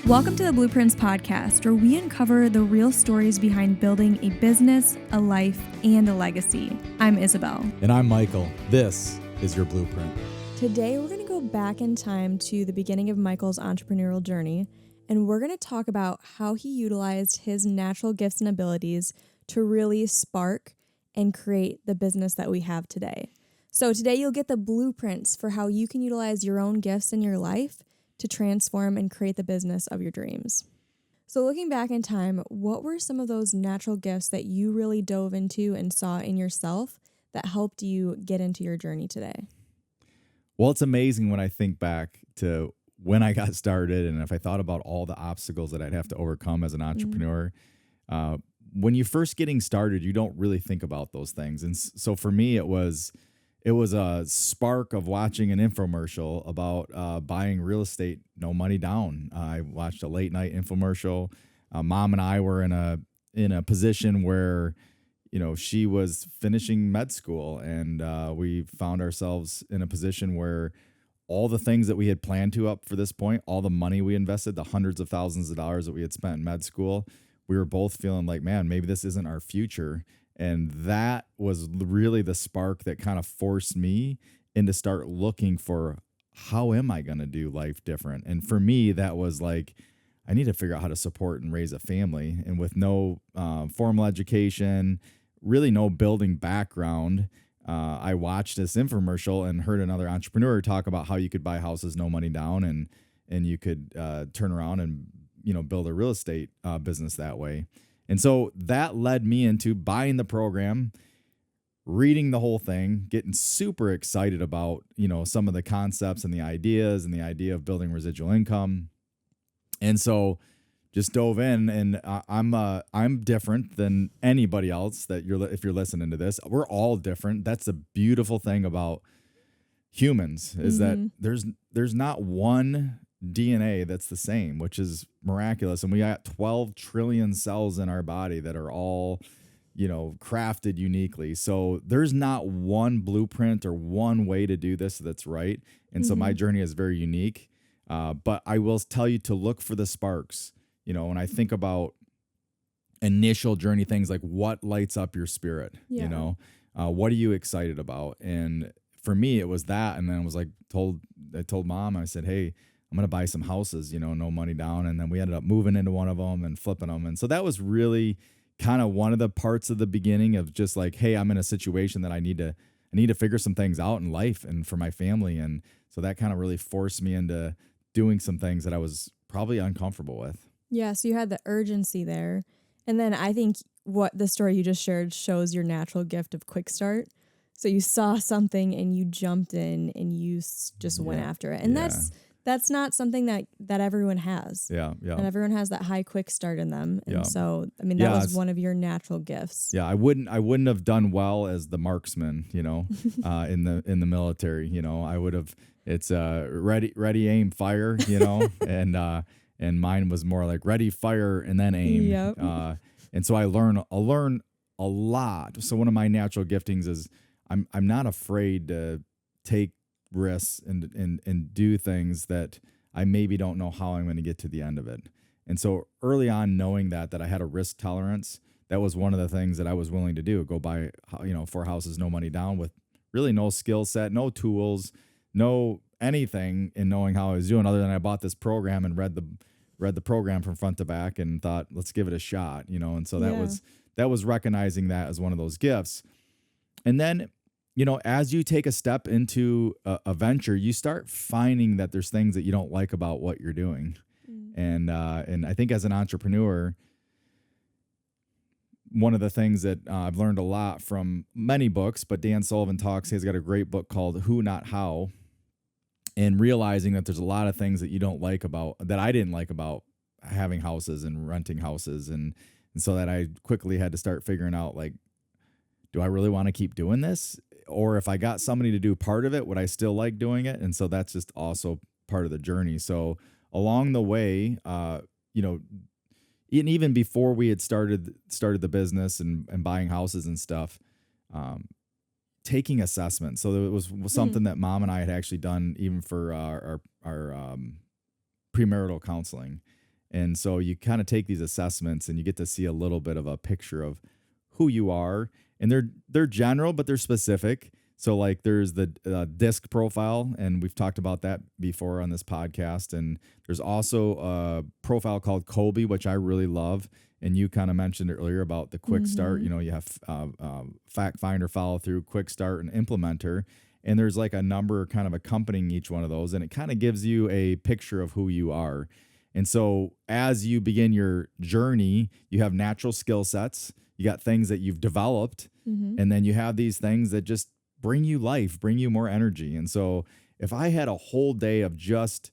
Welcome to the Blueprints podcast, where we uncover the real stories behind building a business, a life, and a legacy. I'm Isabelle. And I'm Michael. This is your Blueprint. Today, we're going to go back in time to the beginning of Michael's entrepreneurial journey, and we're going to talk about how he utilized his natural gifts and abilities to really spark and create the business that we have today. So today, you'll get the blueprints for how you can utilize your own gifts in your life to transform and create the business of your dreams. So looking back in time, what were some of those natural gifts that you really dove into and saw in yourself that helped you get into your journey today? Well, it's amazing when I think back to when I got started, and if I thought about all the obstacles that I'd have to overcome as an entrepreneur. When you're first getting started, you don't really think about those things. And so for me, it was a spark of watching an infomercial about buying real estate, no money down. I watched a late night infomercial. Mom and I were in a position where, she was finishing med school, and we found ourselves in a position where all the things that we had planned to up for this point, all the money we invested, the hundreds of thousands of dollars that we had spent in med school, we were both feeling like, man, maybe this isn't our future. And that was really the spark that kind of forced me into start looking for, how am I going to do life different? And for me, that was like, I need to figure out how to support and raise a family. And with no formal education, really no building background, I watched this infomercial and heard another entrepreneur talk about how you could buy houses, no money down, and you could turn around and build a real estate business that way. And so that led me into buying the program, reading the whole thing, getting super excited about, some of the concepts and the ideas and the idea of building residual income. And so just dove in, and I'm different than anybody else if you're listening to this. We're all different. That's the beautiful thing about humans is that there's not one DNA that's the same, which is miraculous. And we got 12 trillion cells in our body that are all, crafted uniquely. So there's not one blueprint or one way to do this that's right. And so my journey is very unique. But I will tell you to look for the sparks. When I think about initial journey things, like what lights up your spirit, what are you excited about? And for me, it was that. And then I told mom, I said, hey, I'm going to buy some houses, no money down. And then we ended up moving into one of them and flipping them. And so that was really kind of one of the parts of the beginning of just like, hey, I'm in a situation that I need to figure some things out in life and for my family. And so that kind of really forced me into doing some things that I was probably uncomfortable with. Yeah, so you had the urgency there. And then I think what the story you just shared shows your natural gift of quick start. So you saw something and you jumped in and you just went after it. And that's not something that everyone has. Yeah. And everyone has that high quick start in them. And so, that was one of your natural gifts. Yeah, I wouldn't have done well as the marksman, in the military. I would have. It's ready, aim, fire. And mine was more like ready, fire, and then aim. Yep. And so I learn a lot. So one of my natural giftings is I'm not afraid to take risks and do things that I maybe don't know how I'm going to get to the end of it. And so early on, knowing that I had a risk tolerance, that was one of the things that I was willing to do. Go buy 4 houses, no money down, with really no skill set, no tools, no anything in knowing how I was doing, other than I bought this program and read the program from front to back and thought, let's give it a shot, And so that was recognizing that as one of those gifts. And then, as you take a step into a venture, you start finding that there's things that you don't like about what you're doing. And I think as an entrepreneur, one of the things that I've learned a lot from many books, but Dan Sullivan he's got a great book called Who Not How, and realizing that there's a lot of things that I didn't like about having houses and renting houses. And so that I quickly had to start figuring out, like, do I really want to keep doing this? Or if I got somebody to do part of it, would I still like doing it? And so that's just also part of the journey. So along the way, even before we had started the business and buying houses and stuff, taking assessments. So it was something that Mom and I had actually done even for our premarital counseling. And so you kind of take these assessments and you get to see a little bit of a picture of who you are. And they're general, but they're specific. So like there's the DISC profile, and we've talked about that before on this podcast. And there's also a profile called Kolbe, which I really love. And you kind of mentioned earlier about the quick start. You know, you have fact finder, follow through, quick start, and implementer. And there's like a number kind of accompanying each one of those. And it kind of gives you a picture of who you are. And so as you begin your journey, you have natural skill sets, you got things that you've developed, and then you have these things that just bring you life, bring you more energy. And so if I had a whole day of just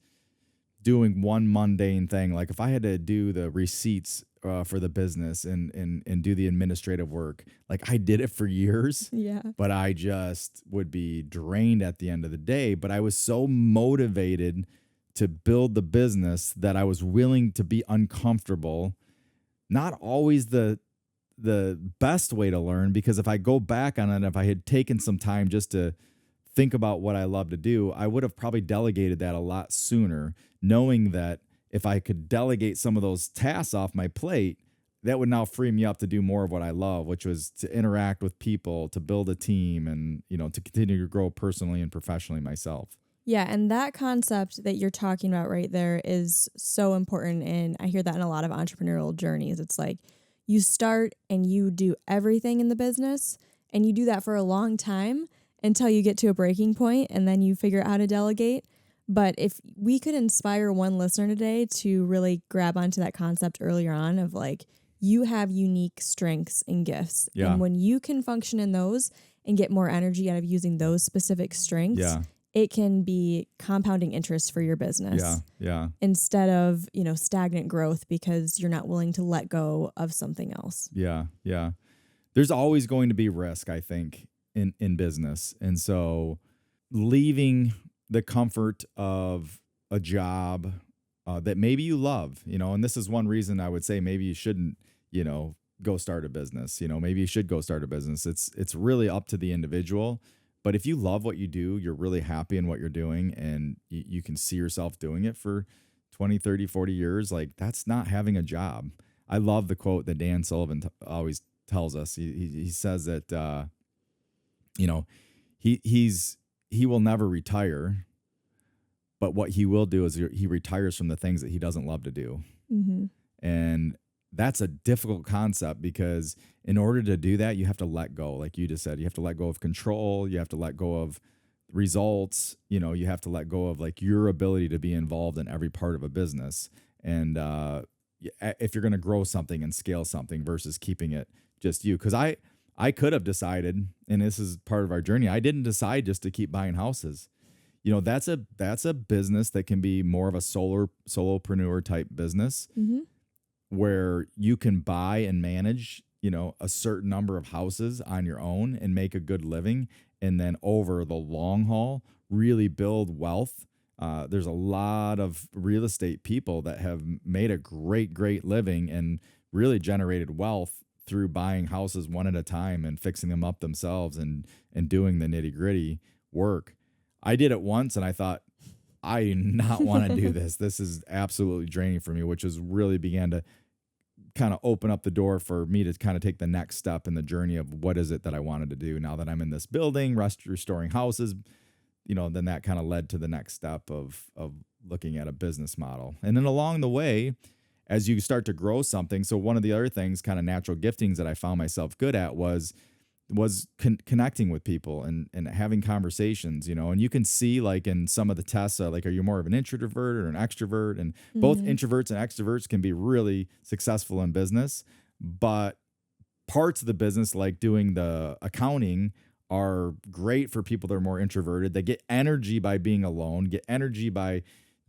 doing one mundane thing, like if I had to do the receipts for the business and do the administrative work, like I did it for years, but I just would be drained at the end of the day. But I was so motivated to build the business that I was willing to be uncomfortable. Not always the best way to learn, because if I go back on it, if I had taken some time just to think about what I love to do, I would have probably delegated that a lot sooner, knowing that if I could delegate some of those tasks off my plate, that would now free me up to do more of what I love, which was to interact with people, to build a team, and, you know, to continue to grow personally and professionally myself. Yeah, and that concept that you're talking about right there is so important. And I hear that in a lot of entrepreneurial journeys. It's like you start and you do everything in the business, and you do that for a long time until you get to a breaking point, and then you figure out how to delegate. But if we could inspire one listener today to really grab onto that concept earlier on of like, you have unique strengths and gifts. Yeah. And when you can function in those and get more energy out of using those specific strengths, it can be compounding interest for your business. Instead of, you know, stagnant growth because you're not willing to let go of something else. There's always going to be risk, I think, in business. And so leaving the comfort of a job that maybe you love, you know, and this is one reason I would say maybe you shouldn't, you know, go start a business. You know, maybe you should go start a business. It's really up to the individual. But if you love what you do, you're really happy in what you're doing, and you can see yourself doing it for 20, 30, 40 years, like that's not having a job. I love the quote that Dan Sullivan always tells us. He says that, you know, he will never retire, but what he will do is he retires from the things that he doesn't love to do. And that's a difficult concept, because in order to do that, you have to let go. Like you just said, you have to let go of control. You have to let go of results. You know, you have to let go of like your ability to be involved in every part of a business. And if you're going to grow something and scale something versus keeping it just you, because I could have decided, and this is part of our journey, I didn't decide just to keep buying houses. You know, that's a business that can be more of a solopreneur type business, where you can buy and manage, you know, a certain number of houses on your own and make a good living. And then over the long haul, really build wealth. There's a lot of real estate people that have made a great living and really generated wealth through buying houses one at a time and fixing them up themselves and doing the nitty gritty work. I did it once and I thought, I do not want to do this. This is absolutely draining for me, which is really began to kind of open up the door for me to kind of take the next step in the journey of what is it that I wanted to do now that I'm in this building, restoring houses. You know, then that kind of led to the next step of looking at a business model. And then along the way, as you start to grow something, so one of the other things, kind of natural giftings that I found myself good at was connecting with people and having conversations, you know, and you can see like in some of the tests, like, are you more of an introvert or an extrovert? And both introverts and extroverts can be really successful in business, but parts of the business, like doing the accounting, are great for people that are more introverted. They get energy by being alone, get energy by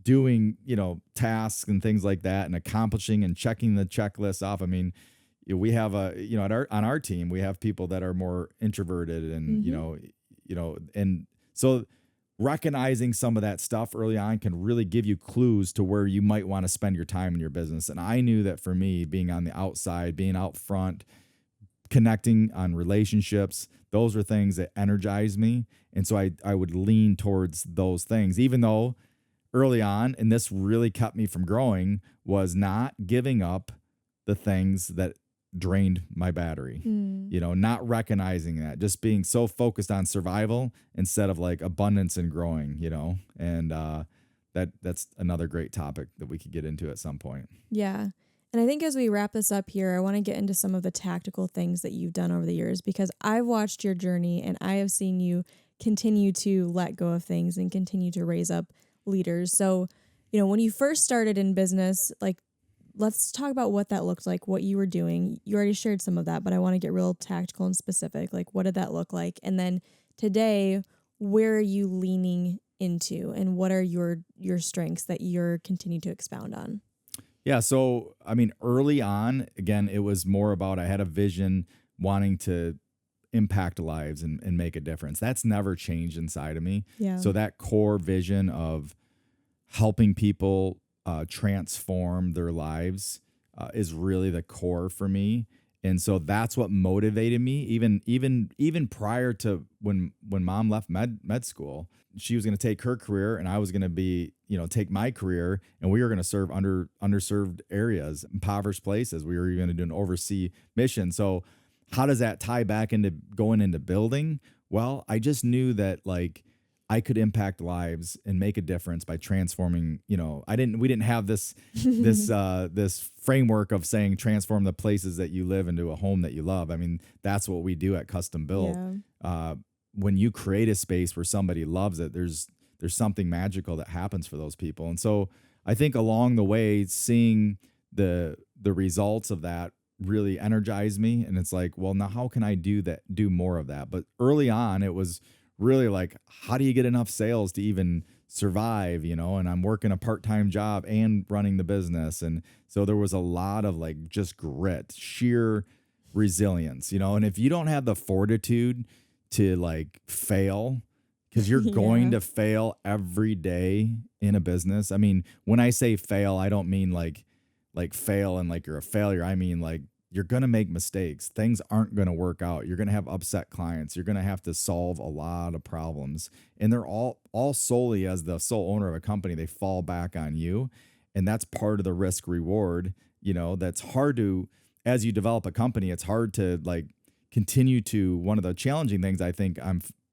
doing, you know, tasks and things like that and accomplishing and checking the checklist off. I mean, we have on our team, we have people that are more introverted and, you know, and so recognizing some of that stuff early on can really give you clues to where you might want to spend your time in your business. And I knew that for me, being on the outside, being out front, connecting on relationships, those are things that energize me. And so I would lean towards those things, even though early on, and this really kept me from growing, was not giving up the things that drained my battery. Mm. Not recognizing that, just being so focused on survival instead of like abundance and growing, and that's another great topic that we could get into at some point. Yeah. And I think as we wrap this up here, I want to get into some of the tactical things that you've done over the years, because I've watched your journey and I have seen you continue to let go of things and continue to raise up leaders. So, when you first started in business, like, let's talk about what that looked like, what you were doing. You already shared some of that, but I want to get real tactical and specific. Like, what did that look like? And then today, where are you leaning into, and what are your strengths that you're continuing to expound on? Yeah. So, I mean, early on, again, it was more about I had a vision wanting to impact lives and make a difference. That's never changed inside of me. Yeah. So, that core vision of helping people transform their lives is really the core for me. And so that's what motivated me, even prior to when mom left med school. She was going to take her career and I was going to be, take my career, and we were going to serve underserved areas, impoverished places. We were going to do an overseas mission. So how does that tie back into going into building? Well, I just knew that like I could impact lives and make a difference by transforming, we didn't have this this framework of saying transform the places that you live into a home that you love. I mean, that's what we do at Custom Built. Yeah. When you create a space where somebody loves it, there's something magical that happens for those people. And so I think along the way, seeing the results of that really energized me. And it's like, well, now how can I do more of that? But early on, it was really like, how do you get enough sales to even survive, and I'm working a part-time job and running the business. And so there was a lot of like just grit, sheer resilience, and if you don't have the fortitude to like fail, because you're going to fail every day in a business. I mean, when I say fail, I don't mean like fail and like you're a failure. I mean, like, you're going to make mistakes. Things aren't going to work out. You're going to have upset clients. You're going to have to solve a lot of problems. And they're all solely, as the sole owner of a company, they fall back on you. And that's part of the risk reward, that's hard to, as you develop a company, it's hard to like continue to, one of the challenging things I think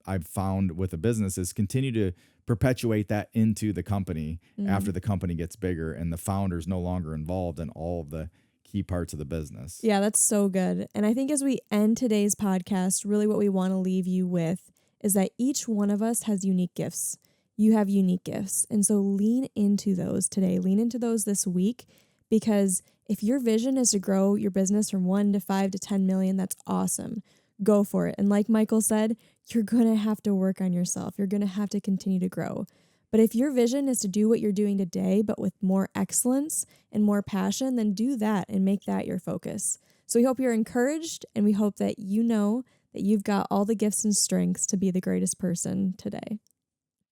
I've found with a business is continue to perpetuate that into the company after the company gets bigger and the founder's no longer involved in all of the key parts of the business. Yeah, that's so good. And I think as we end today's podcast, really what we want to leave you with is that each one of us has unique gifts. You have unique gifts. And so lean into those today. Lean into those this week, because if your vision is to grow your business from 1 to 5 to 10 million, that's awesome. Go for it. And like Michael said, you're going to have to work on yourself. You're going to have to continue to grow. But if your vision is to do what you're doing today, but with more excellence and more passion, then do that and make that your focus. So we hope you're encouraged, and we hope that you know that you've got all the gifts and strengths to be the greatest person today.